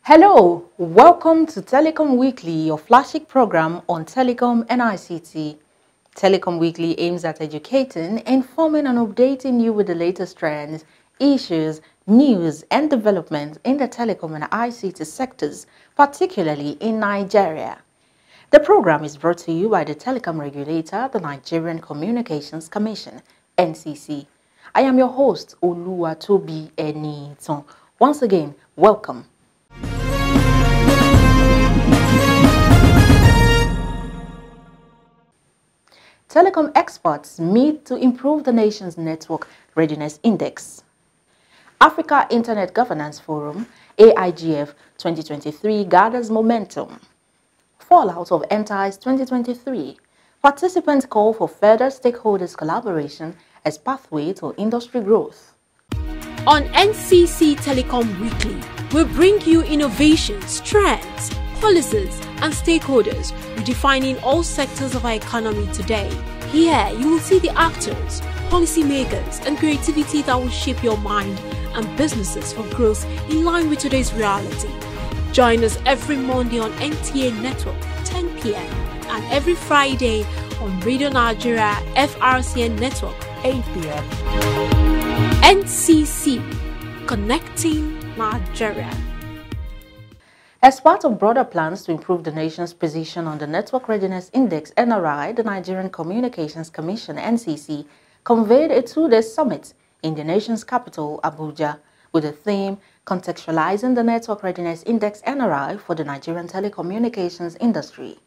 Hello, welcome to Telecom Weekly, your flagship program on Telecom and ICT. Telecom Weekly aims at educating, informing and updating you with the latest trends, issues, news and developments in the telecom and ICT sectors, particularly in Nigeria. The program is brought to you by the telecom regulator, the Nigerian Communications Commission, NCC. I am your host, Oluwatobi Eniton. Once again, welcome. Telecom experts meet to improve the nation's Network Readiness Index. Africa Internet Governance Forum, AIGF 2023 gathers momentum. Fallout of NTI's 2023. Participants call for further stakeholders' collaboration as pathway to industry growth. On NCC Telecom Weekly, we bring you innovations, trends, policies and stakeholders redefining all sectors of our economy today. Here you will see the actors, policymakers and creativity that will shape your mind and businesses for growth in line with today's reality. Join us every Monday on NTA Network 10 p.m. and every Friday on Radio Nigeria FRCN Network 8 p.m. NCC, Connecting Nigeria. As part of broader plans to improve the nation's position on the Network Readiness Index (NRI), the Nigerian Communications Commission (NCC) convened a two-day summit in the nation's capital, Abuja, with the theme Contextualizing the Network Readiness Index (NRI) for the Nigerian telecommunications industry.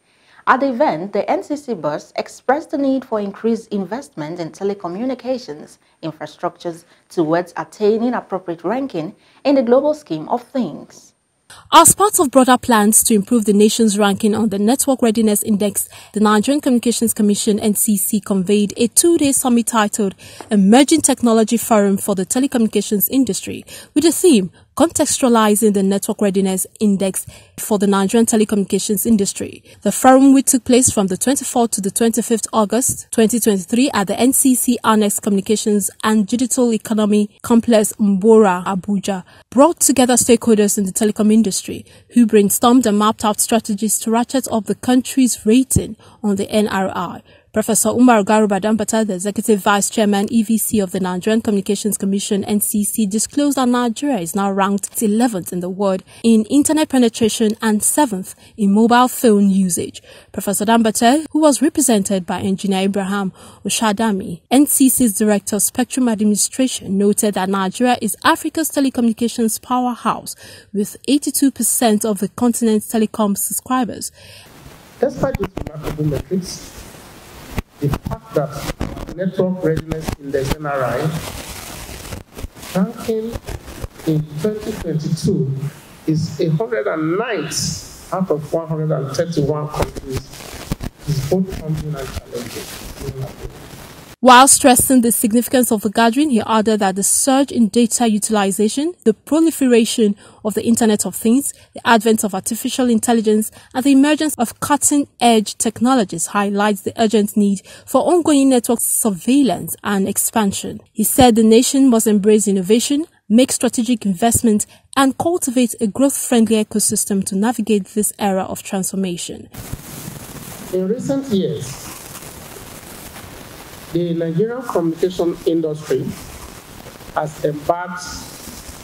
At the event, the NCC boss expressed the need for increased investment in telecommunications infrastructures towards attaining appropriate ranking in the global scheme of things. As part of broader plans to improve the nation's ranking on the Network Readiness Index, the Nigerian Communications Commission (NCC) convened a two-day summit titled Emerging Technology Forum for the Telecommunications Industry with the theme Contextualizing the Network Readiness Index for the Nigerian telecommunications industry. The forum, which took place from the 24th to the 25th August 2023 at the NCC Annex Communications and Digital Economy Complex Mbora, Abuja, brought together stakeholders in the telecom industry who brainstormed and mapped out strategies to ratchet up the country's rating on the NRI. Professor Umar Garuba Dambata, the Executive Vice Chairman EVC of the Nigerian Communications Commission (NCC), disclosed that Nigeria is now ranked 11th in the world in internet penetration and 7th in mobile phone usage. Professor Dambata, who was represented by Engineer Ibrahim Oshadami, NCC's Director of Spectrum Administration, noted that Nigeria is Africa's telecommunications powerhouse with 82% of the continent's telecom subscribers. Despite these remarkable metrics, the fact that Network Readiness Index (NRI) ranking in 2022 is 109th out of 131 countries is both humbling and challenging. While stressing the significance of the gathering, he added that the surge in data utilization, the proliferation of the Internet of Things, the advent of artificial intelligence, and the emergence of cutting-edge technologies highlights the urgent need for ongoing network surveillance and expansion. He said the nation must embrace innovation, make strategic investment, and cultivate a growth-friendly ecosystem to navigate this era of transformation. In recent years, the Nigerian communication industry has embarked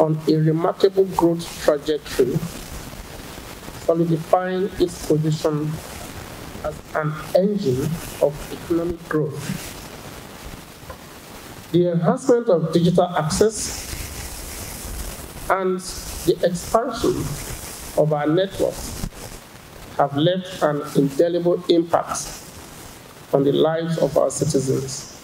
on a remarkable growth trajectory, solidifying its position as an engine of economic growth. The enhancement of digital access and the expansion of our networks have left an indelible impact on the lives of our citizens.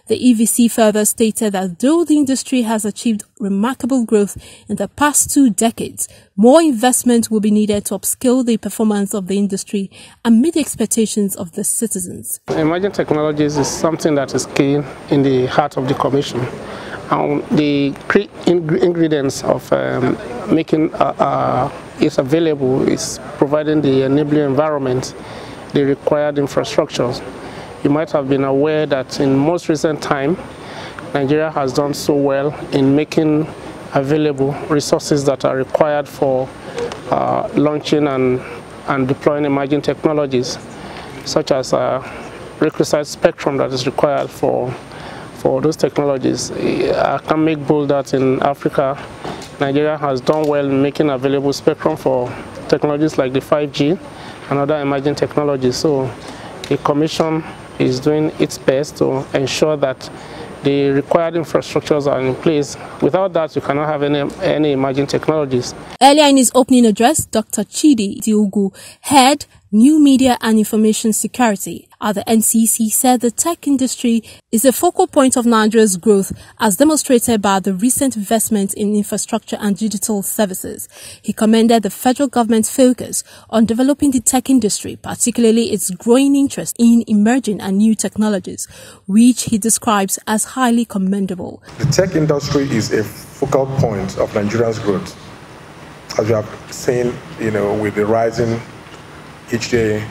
The EVC further stated that though the industry has achieved remarkable growth in the past 2 decades, more investment will be needed to upskill the performance of the industry and meet the expectations of the citizens. Emerging technologies is something that is key in the heart of the Commission. The ingredients of making it available is providing the enabling environment, the required infrastructures. You might have been aware that in most recent time, Nigeria has done so well in making available resources that are required for launching and deploying emerging technologies, such as requisite spectrum that is required for those technologies. I can make bold that in Africa, Nigeria has done well in making available spectrum for technologies like the 5G and other emerging technologies. So the Commission is doing its best to ensure that the required infrastructures are in place. Without that, you cannot have any emerging technologies. Earlier in his opening address, Dr. Chidi Diogu, head New Media and Information Security at the NCC, said the tech industry is a focal point of Nigeria's growth, as demonstrated by the recent investment in infrastructure and digital services. He commended the federal government's focus on developing the tech industry, particularly its growing interest in emerging and new technologies, which he describes as highly commendable. The tech industry is a focal point of Nigeria's growth, as we have seen, with the rising each day,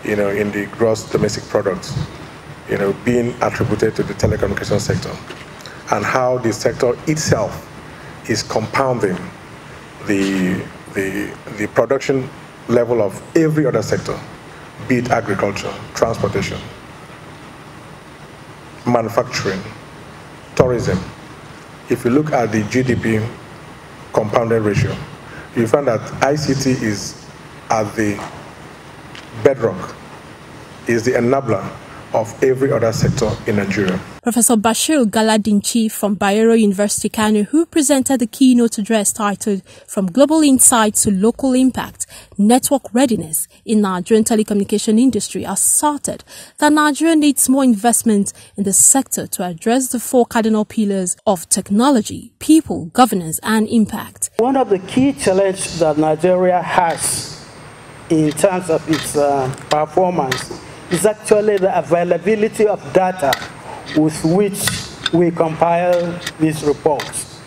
in the gross domestic product, being attributed to the telecommunications sector, and how the sector itself is compounding the production level of every other sector, be it agriculture, transportation, manufacturing, tourism. If you look at the GDP compounded ratio, you find that ICT is at the bedrock, is the enabler of every other sector in Nigeria. Professor Bashir Galadinchi from Bayero University, Kano, who presented the keynote address titled "From Global Insight to Local Impact, Network Readiness in Nigerian Telecommunication Industry," asserted that Nigeria needs more investment in the sector to address the four cardinal pillars of technology, people, governance, and impact. One of the key challenges that Nigeria has in terms of its performance is actually the availability of data with which we compile these reports.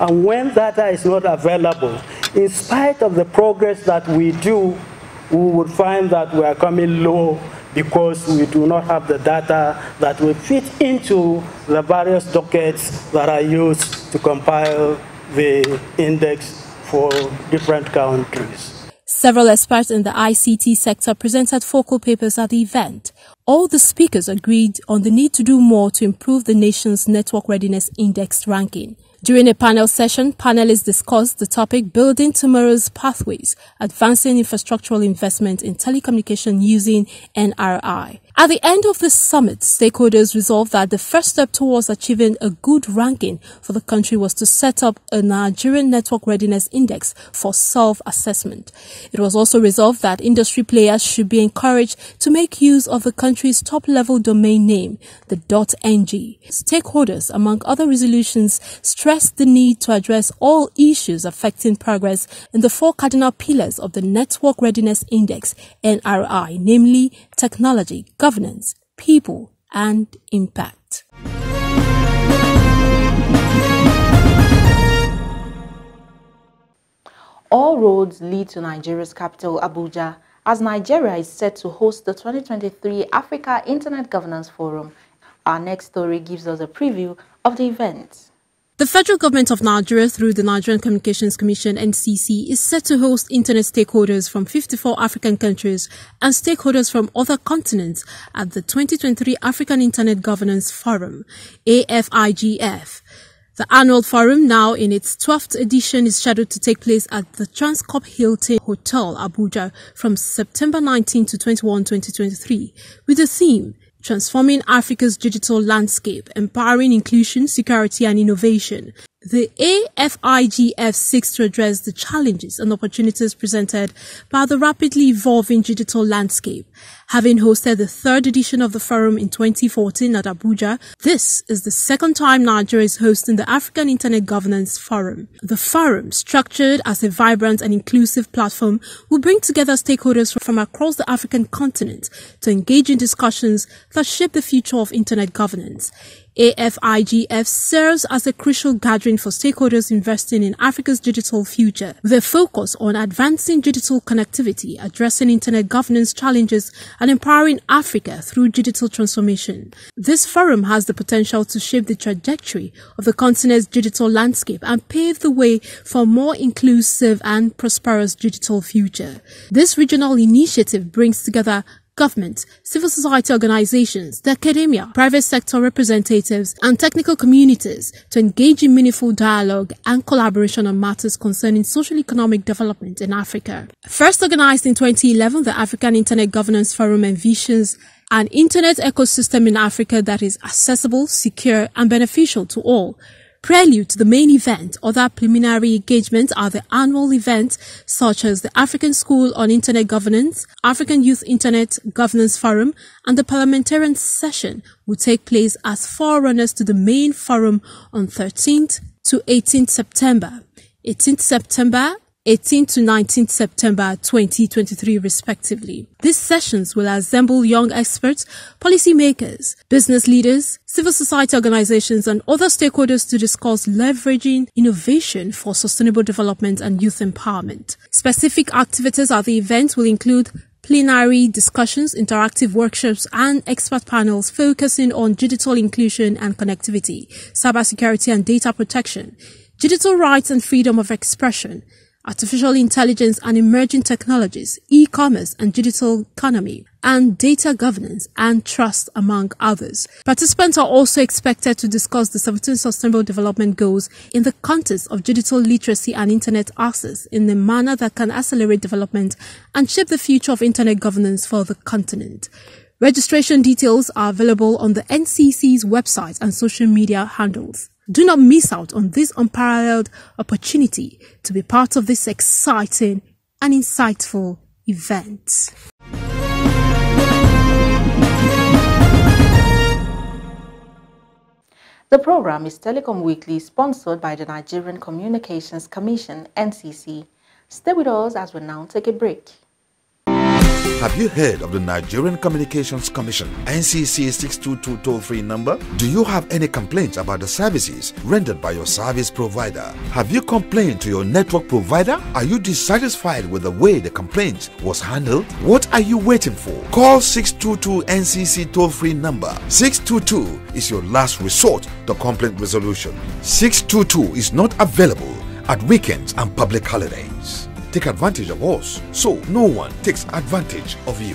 And when data is not available, in spite of the progress that we do, we would find that we are coming low because we do not have the data that will fit into the various dockets that are used to compile the index for different countries. Several experts in the ICT sector presented focal papers at the event. All the speakers agreed on the need to do more to improve the nation's Network Readiness Index ranking. During a panel session, panelists discussed the topic "Building Tomorrow's Pathways, Advancing Infrastructural Investment in Telecommunication Using NRI." At the end of the summit, stakeholders resolved that the first step towards achieving a good ranking for the country was to set up a Nigerian Network Readiness Index for self-assessment. It was also resolved that industry players should be encouraged to make use of the country's top-level domain name, the .ng. Stakeholders, among other resolutions, stressed the need to address all issues affecting progress in the four cardinal pillars of the Network Readiness Index, NRI, namely technology, governance, people, and impact. All roads lead to Nigeria's capital, Abuja, as Nigeria is set to host the 2023 Africa Internet Governance Forum. Our next story gives us a preview of the event. The federal government of Nigeria, through the Nigerian Communications Commission (NCC), is set to host internet stakeholders from 54 African countries and stakeholders from other continents at the 2023 African Internet Governance Forum, AFIGF. The annual forum, now in its 12th edition, is scheduled to take place at the Transcorp Hilton Hotel, Abuja, from September 19 to 21, 2023, with the theme "Transforming Africa's Digital Landscape, Empowering Inclusion, Security and Innovation." The AFIGF seeks to address the challenges and opportunities presented by the rapidly evolving digital landscape. Having hosted the third edition of the forum in 2014 at Abuja, this is the second time Nigeria is hosting the African Internet Governance Forum. The forum, structured as a vibrant and inclusive platform, will bring together stakeholders from across the African continent to engage in discussions that shape the future of Internet governance. AFIGF serves as a crucial gathering for stakeholders investing in Africa's digital future, with a focus on advancing digital connectivity, addressing internet governance challenges, and empowering Africa through digital transformation. This forum has the potential to shape the trajectory of the continent's digital landscape and pave the way for a more inclusive and prosperous digital future. This regional initiative brings together government, civil society organizations, the academia, private sector representatives, and technical communities to engage in meaningful dialogue and collaboration on matters concerning social-economic development in Africa. First organized in 2011, the African Internet Governance Forum envisions an internet ecosystem in Africa that is accessible, secure, and beneficial to all. Prelude to the main event, other preliminary engagements are the annual events such as the African School on Internet Governance, African Youth Internet Governance Forum, and the Parliamentarian Session will take place as forerunners to the main forum on 13th to 18th September. 18th to 19th September 2023 respectively. These sessions will assemble young experts, policymakers, business leaders, civil society organizations and other stakeholders to discuss leveraging innovation for sustainable development and youth empowerment. Specific activities at the event will include plenary discussions, interactive workshops, and expert panels focusing on digital inclusion and connectivity, cybersecurity and data protection, digital rights and freedom of expression, artificial intelligence and emerging technologies, e-commerce and digital economy, and data governance and trust, among others. Participants are also expected to discuss the 17 Sustainable Development Goals in the context of digital literacy and internet access in a manner that can accelerate development and shape the future of internet governance for the continent. Registration details are available on the NCC's website and social media handles. Do not miss out on this unparalleled opportunity to be part of this exciting and insightful event. The program is Telecom Weekly, sponsored by the Nigerian Communications Commission, NCC. Stay with us as we now take a break. Have you heard of the Nigerian Communications Commission, NCC 622 toll-free number? Do you have any complaints about the services rendered by your service provider? Have you complained to your network provider? Are you dissatisfied with the way the complaint was handled? What are you waiting for? Call 622 NCC toll-free number. 622 is your last resort to complaint resolution. 622 is not available at weekends and public holidays. Take advantage of us so no one takes advantage of you.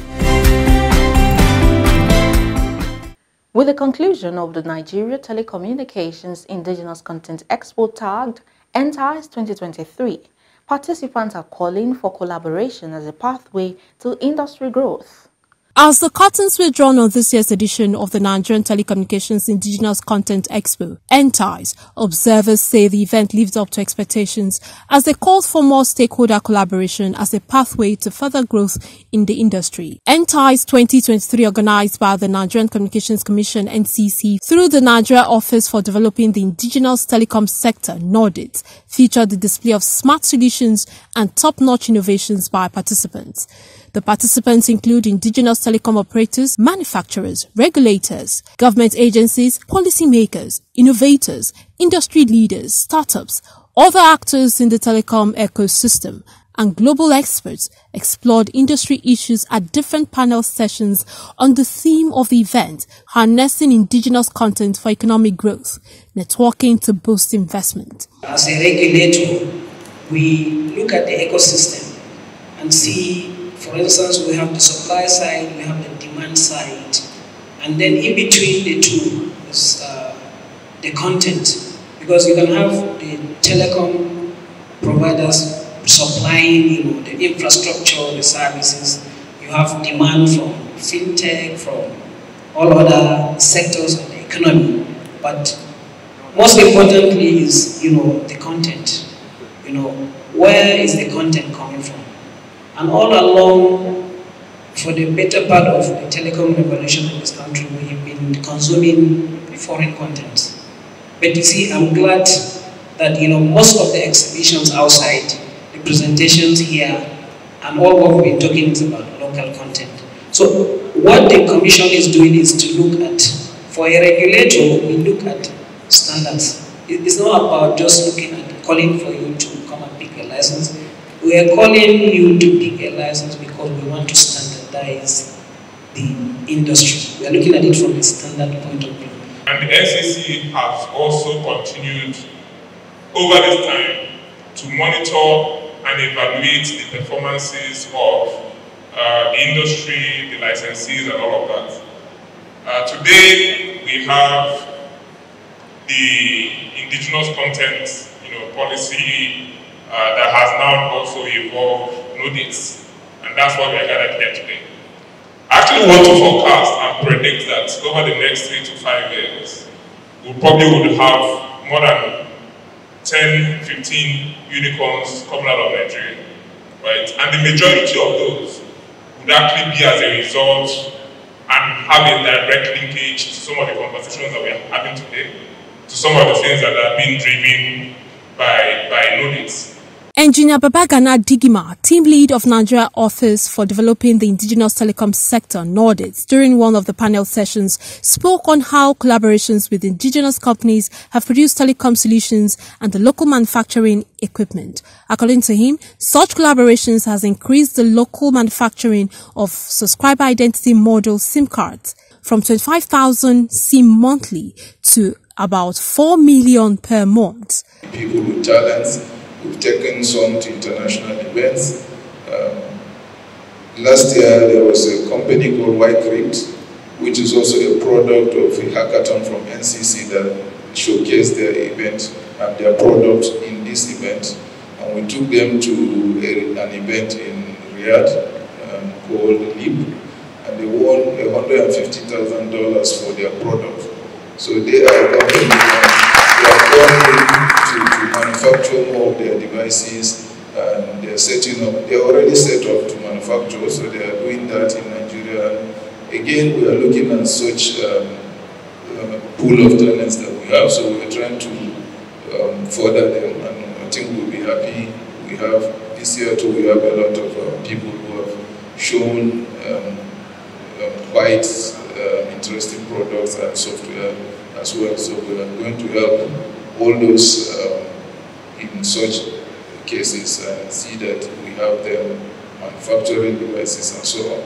With the conclusion of the Nigeria Telecommunications Indigenous Content Expo tagged NTICE 2023, participants are calling for collaboration as a pathway to industry growth. As the curtains were drawn on this year's edition of the Nigerian Telecommunications Indigenous Content Expo, NTICE, observers say the event lived up to expectations as they called for more stakeholder collaboration as a pathway to further growth in the industry. NTICE 2023, organized by the Nigerian Communications Commission (NCC) through the Nigeria Office for Developing the Indigenous Telecom Sector (NORDIT), featured the display of smart solutions and top-notch innovations by participants. The participants include indigenous telecom operators, manufacturers, regulators, government agencies, policymakers, innovators, industry leaders, startups, other actors in the telecom ecosystem, and global experts explored industry issues at different panel sessions on the theme of the event, harnessing indigenous content for economic growth, networking to boost investment. As a regulator, we look at the ecosystem and see, for instance, we have the supply side, we have the demand side, and then in between the two is the content, because you can have the telecom providers supplying, the infrastructure, the services. You have demand from fintech, from all other sectors of the economy, but most importantly is, the content. Where is the content coming from? And all along, for the better part of the telecom revolution in this country, we've been consuming foreign content. But you see, I'm glad that, most of the exhibitions outside, the presentations here, and all what we've been talking is about local content. So what the Commission is doing is to look at For a regulator, we look at standards. It's not about just looking at calling for you to come and pick a license. We are calling you to pick a license because we want to standardize the industry. We are looking at it from a standard point of view. And the NCC has also continued over this time to monitor and evaluate the performances of the industry, the licensees, and all of that. Today, we have the indigenous content, policy that has now also evolved NODIS, and that's what we are gathered here today. I actually want to forecast and predict that over the next 3 to 5 years, we probably would have more than 10, 15 unicorns coming out of Nigeria, right? And the majority of those would actually be as a result and have a direct linkage to some of the conversations that we are having today, to some of the things that are being driven by NODIS. Engineer Babagana Digima, team lead of Nigeria Office for Developing the Indigenous Telecom Sector, NORDITS, during one of the panel sessions, spoke on how collaborations with indigenous companies have produced telecom solutions and the local manufacturing equipment. According to him, such collaborations has increased the local manufacturing of subscriber identity model SIM cards from 25,000 SIM monthly to about 4 million per month. People with talents. We've taken some to international events. Last year there was a company called White Crypt, which is also a product of a hackathon from NCC that showcased their event and their product in this event. And we took them to an event in Riyadh called LEAP, and they won $150,000 for their product. So they are a company that to manufacture more of their devices, and they're already set up to manufacture, so they are doing that in Nigeria. Again, we are looking at such pool of talents that we have, so we are trying to further them, and I think we'll be happy. We have, this year too, we have a lot of people who have shown quite interesting products and software as well, so we are going to help all those in such cases and see that we have them manufacturing devices and so on.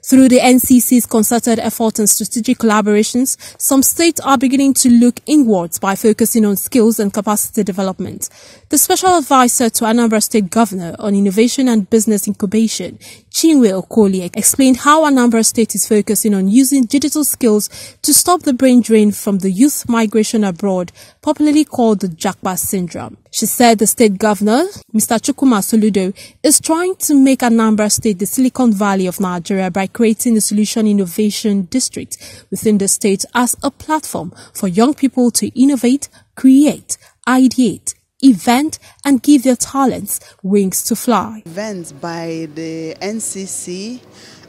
Through the NCC's concerted effort and strategic collaborations, some states are beginning to look inwards by focusing on skills and capacity development. The Special Advisor to Anambra State Governor on Innovation and Business Incubation, Chinwe Okoli, explained how Anambra State is focusing on using digital skills to stop the brain drain from the youth migration abroad, popularly called the Jakpa syndrome. She said the state governor, Mr. Chukwuma Soludo, is trying to make Anambra State the Silicon Valley of Nigeria by creating a solution innovation district within the state as a platform for young people to innovate, create, ideate, event and give their talents wings to fly. Events by the NCC,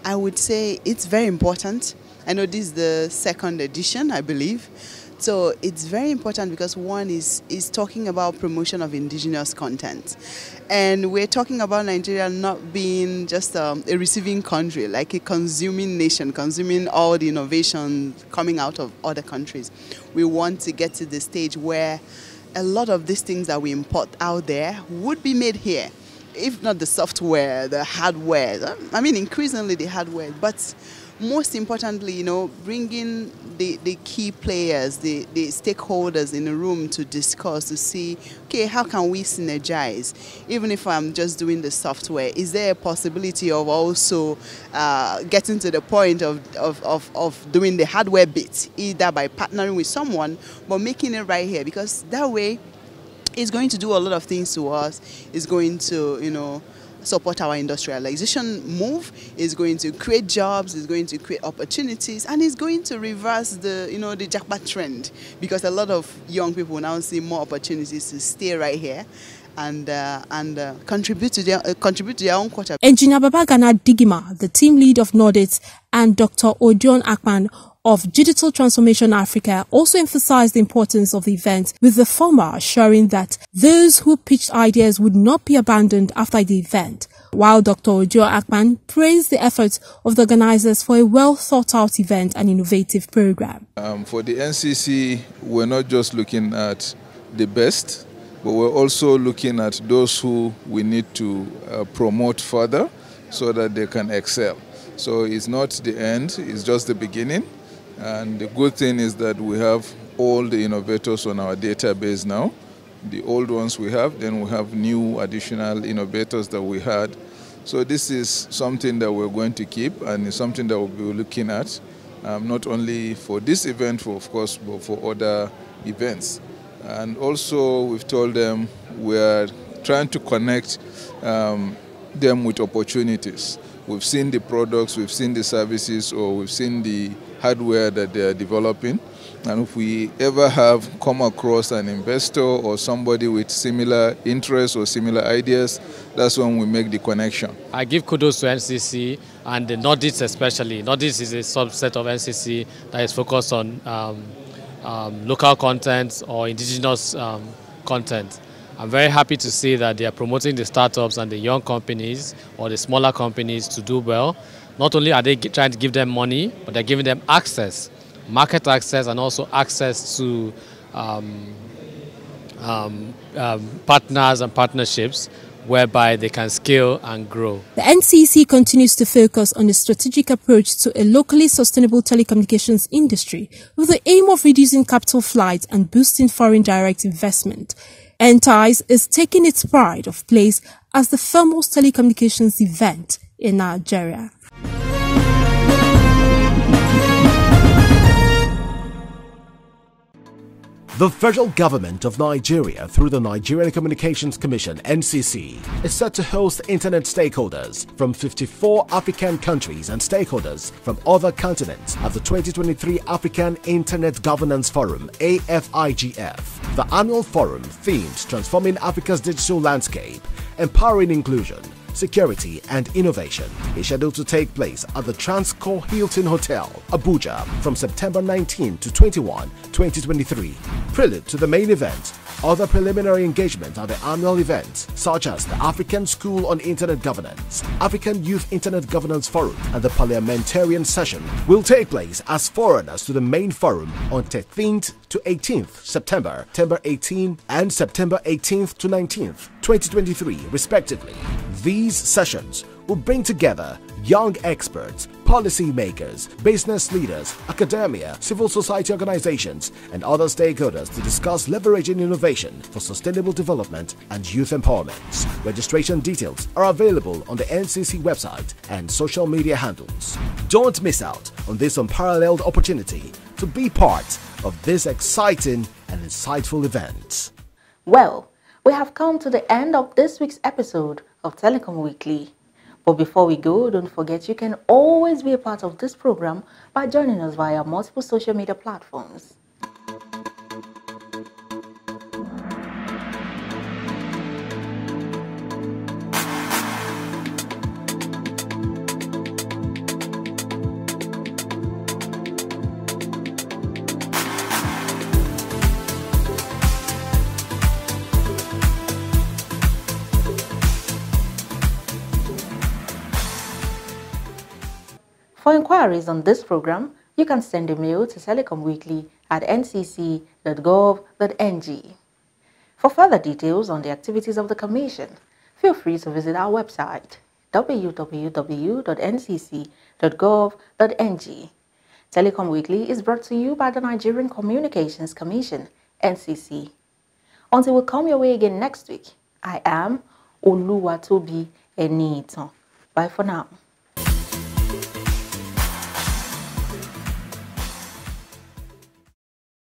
I would say it's very important. I know this is the second edition, I believe. So it's very important because one is talking about promotion of indigenous content. And we're talking about Nigeria not being just a receiving country, like a consuming nation, consuming all the innovation coming out of other countries. We want to get to the stage where a lot of these things that we import out there would be made here. If not the software, the hardware, I mean increasingly the hardware, but most importantly, you know, bringing the key players, the stakeholders in the room to discuss, to see, okay, how can we synergize? Even if I'm just doing the software, is there a possibility of also getting to the point of doing the hardware bit, either by partnering with someone, but making it right here? Because that way, it's going to do a lot of things to us. It's going to, you know, support our industrialization move, is going to create jobs, is going to create opportunities, and is going to reverse the, you know, the Jakpa trend, because a lot of young people now see more opportunities to stay right here and contribute to their own quota. Engineer Babagana Digima, the team lead of Nordit, and Dr. Odion Akpan of Digital Transformation Africa also emphasized the importance of the event, with the former assuring that those who pitched ideas would not be abandoned after the event, while Dr. Odion Akpan praised the efforts of the organizers for a well-thought-out event and innovative program. For the NCC, we're not just looking at the best, but we're also looking at those who we need to promote further so that they can excel. So it's not the end, it's just the beginning. And the good thing is that we have all the innovators on our database now. The old ones we have, then we have new additional innovators that we had. So this is something that we're going to keep, and it's something that we'll be looking at, not only for this event, of course, but for other events. And also we've told them we are trying to connect them with opportunities. We've seen the products, we've seen the services, or we've seen the hardware that they are developing. And if we ever have come across an investor or somebody with similar interests or similar ideas, that's when we make the connection. I give kudos to NCC and the Nordit especially. Nordit is a subset of NCC that is focused on local content or indigenous content. I'm very happy to see that they are promoting the startups and the young companies or the smaller companies to do well. Not only are they trying to give them money, but they're giving them access, market access, and also access to partners and partnerships whereby they can scale and grow. The NCC continues to focus on a strategic approach to a locally sustainable telecommunications industry with the aim of reducing capital flight and boosting foreign direct investment. NTICE is taking its pride of place as the foremost telecommunications event in Nigeria. The federal government of Nigeria, through the Nigerian Communications Commission (NCC), is set to host internet stakeholders from 54 African countries and stakeholders from other continents at the 2023 African Internet Governance Forum (AFIGF). The annual forum, themed Transforming Africa's Digital Landscape, Empowering Inclusion, Security and Innovation, is scheduled to take place at the Transcorp Hilton Hotel, Abuja, from September 19 to 21, 2023. Prelude to the main event, other preliminary engagement at the annual event, such as the African School on Internet Governance, African Youth Internet Governance Forum, and the Parliamentarian Session, will take place as foreigners to the main forum on 13th to 18th September, September 18 and September 18th to 19th, 2023, respectively. These sessions will bring together young experts, policymakers, business leaders, academia, civil society organizations, and other stakeholders to discuss leveraging innovation for sustainable development and youth empowerment. Registration details are available on the NCC website and social media handles. Don't miss out on this unparalleled opportunity to be part of this exciting and insightful event. Well, we have come to the end of this week's episode of Telecom Weekly. But before we go, don't forget you can always be a part of this program by joining us via multiple social media platforms. For inquiries on this program, you can send a mail to telecomweekly@ncc.gov.ng. For further details on the activities of the Commission, feel free to visit our website www.ncc.gov.ng. Telecom Weekly is brought to you by the Nigerian Communications Commission (NCC). Until we come your way again next week, I am Oluwatobi Eniitan. Bye for now.